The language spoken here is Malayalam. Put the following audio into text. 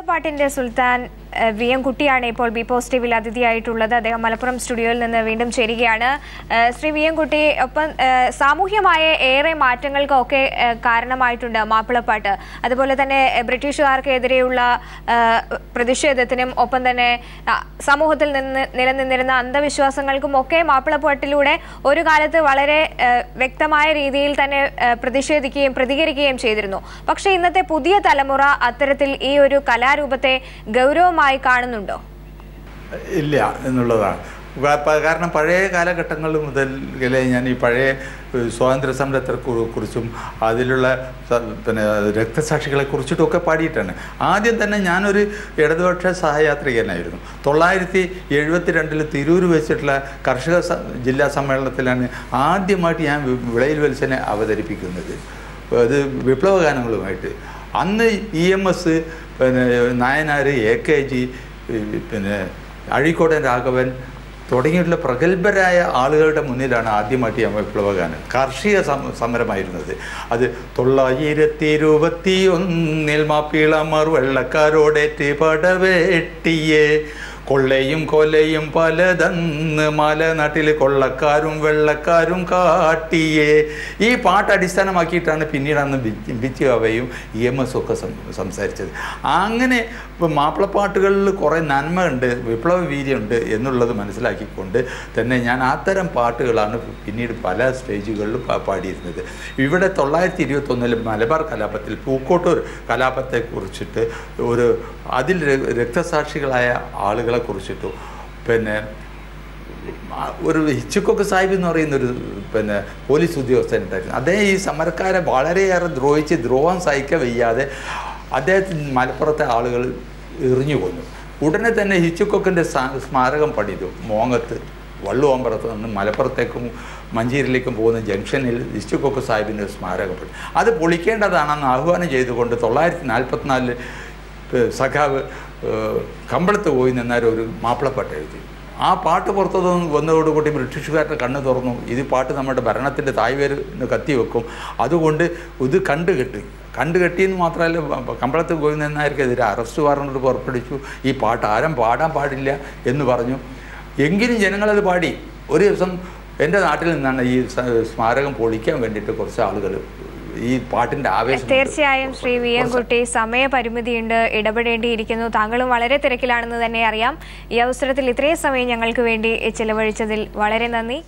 മാപ്പിളപ്പാട്ടിന്റെ സുൽത്താൻ VM കുട്ടിയാണ് ഇപ്പോൾ ബി പോസിറ്റീവിൽ അതിഥിയായിട്ടുള്ളത്. അദ്ദേഹം മലപ്പുറം സ്റ്റുഡിയോയിൽ നിന്ന് വീണ്ടും ചേരുകയാണ്. ശ്രീ VM കുട്ടി, ഒപ്പം സാമൂഹ്യമായ ഏറെ മാറ്റങ്ങൾക്കൊക്കെ കാരണമായിട്ടുണ്ട് മാപ്പിളപ്പാട്ട്. അതുപോലെ തന്നെ ബ്രിട്ടീഷുകാർക്കെതിരെയുള്ള പ്രതിഷേധത്തിനും ഒപ്പം തന്നെ സമൂഹത്തിൽ നിന്ന് നിലനിന്നിരുന്ന അന്ധവിശ്വാസങ്ങൾക്കും ഒക്കെ മാപ്പിളപ്പാട്ടിലൂടെ ഒരു കാലത്ത് വളരെ വ്യക്തമായ രീതിയിൽ തന്നെ പ്രതിഷേധിക്കുകയും പ്രതികരിക്കുകയും ചെയ്തിരുന്നു. പക്ഷേ ഇന്നത്തെ പുതിയ തലമുറ അത്തരത്തിൽ ഈ ഒരു കലാരൂപത്തെ ഗൗരവമായി കാണുന്നുണ്ടോ? ഇല്ല എന്നുള്ളതാണ്. കാരണം പഴയ കാലഘട്ടങ്ങൾ മുതൽ ഞാൻ ഈ പഴയ സ്വാതന്ത്ര്യ സമരത്തെ കുറിച്ചും അതിലുള്ള രക്തസാക്ഷികളെ കുറിച്ചിട്ടൊക്കെ പാടിയിട്ടാണ്. ആദ്യം തന്നെ ഞാനൊരു ഇടതുപക്ഷ സഹയാത്രികനായിരുന്നു. 1972 തിരൂർ വെച്ചിട്ടുള്ള കർഷക ജില്ലാ സമ്മേളനത്തിലാണ് ആദ്യമായിട്ട് ഞാൻ വിളയിൽ വത്സനെ അവതരിപ്പിക്കുന്നത്. അത് വിപ്ലവഗാനങ്ങളുമായിട്ട്. അന്ന് EMS, നായനാർ, AKG, അഴീക്കോടൻ രാഘവൻ തുടങ്ങിയിട്ടുള്ള പ്രഗത്ഭരായ ആളുകളുടെ മുന്നിലാണ് ആദ്യമായിട്ട് ഞാൻ വിപ്ലവഗാനം. കാർഷിക സമരമായിരുന്നത്. അത് 921 മാപ്പിളമാർ വെള്ളക്കാരോടേറ്റ് പടവെട്ടിയേ, കൊള്ളയും കൊലയും പലതന്ന് മലനാട്ടിൽ കൊള്ളക്കാരും വെള്ളക്കാരും കാട്ടിയേ. ഈ പാട്ട് അടിസ്ഥാനമാക്കിയിട്ടാണ് പിന്നീട് അന്ന് ബിച്ചു അവയും EMS ഒക്കെ സംസാരിച്ചത്. അങ്ങനെ ഇപ്പോൾ മാപ്പിളപ്പാട്ടുകളിൽ കുറേ നന്മയുണ്ട്, വിപ്ലവ വീര്യമുണ്ട് എന്നുള്ളത് മനസ്സിലാക്കിക്കൊണ്ട് തന്നെ ഞാൻ അത്തരം പാട്ടുകളാണ് പിന്നീട് പല സ്റ്റേജുകളിലും പാടിയിരുന്നത്. ഇവിടെ 1921 മലബാർ കലാപത്തിൽ പൂക്കോട്ടൂർ കലാപത്തെക്കുറിച്ചിട്ട് അതിൽ രക്തസാക്ഷികളായ ആളുകളെ കുറിച്ചിട്ടു ഒരു ഹിച്ചുക്കൊക്കെ സാഹിബ് എന്ന് പറയുന്നൊരു പോലീസ് ഉദ്യോഗസ്ഥനുണ്ടായിരുന്നു. അദ്ദേഹം ഈ സമരക്കാരെ വളരെയേറെ ദ്രോഹം സഹിക്കാൻ വയ്യാതെ അദ്ദേഹത്തിന് മലപ്പുറത്തെ ആളുകൾ എറിഞ്ഞു കൊന്നു. ഉടനെ തന്നെ ഹിച്ചുക്കൊക്കിൻ്റെ സ്മാരകം പണിതു. മോങ്ങത്ത് വള്ളുവമ്പറത്ത് നിന്ന് മലപ്പുറത്തേക്കും മഞ്ചേരിയിലേക്കും പോകുന്ന ജംഗ്ഷനിൽ ഹിച്ചുക്കൊക്ക് സാഹിബിൻ്റെ സ്മാരകം പണി. അത് പൊളിക്കേണ്ടതാണെന്ന് ആഹ്വാനം ചെയ്തുകൊണ്ട് 1944 സഖാവ് കമ്പളത്ത് പോയി നിന്നാലും ഒരു മാപ്പിളപ്പാട്ട് എഴുതി. ആ പാട്ട് പുറത്തു വന്നതോടുകൂടി ബ്രിട്ടീഷുകാരുടെ കണ്ണ് തുറന്നു. ഇത് പാട്ട് നമ്മുടെ ഭരണത്തിൻ്റെ തായ്വേരിന് കത്തിവെക്കും, അതുകൊണ്ട് ഇത് കണ്ടുകെട്ടിയെന്ന് മാത്രമല്ല, കമ്പളത്ത് പോയി നിന്നാർക്കെതിരെ അറസ്റ്റ് വാറണ്ട് പുറപ്പെടുവിച്ചു. ഈ പാട്ട് ആരും പാടാൻ പാടില്ല എന്ന് പറഞ്ഞു. എങ്കിലും ജനങ്ങളത് പാടി. ഒരു ദിവസം എൻ്റെ നാട്ടിൽ നിന്നാണ് ഈ സ്മാരകം പൊളിക്കാൻ വേണ്ടിയിട്ട് കുറച്ച് ആളുകൾ ഈ പാട്ടിന്റെ ആവേശം. തീർച്ചയായും ശ്രീ VM കുട്ടി, സമയപരിമിതിയുണ്ട്, ഇടപെടേണ്ടിയിരിക്കുന്നു. താങ്കളും വളരെ തിരക്കിലാണെന്ന് തന്നെ അറിയാം. ഈ അവസരത്തിൽ ഇത്രയും സമയം ഞങ്ങൾക്ക് വേണ്ടി ചെലവഴിച്ചതിൽ വളരെ നന്ദി.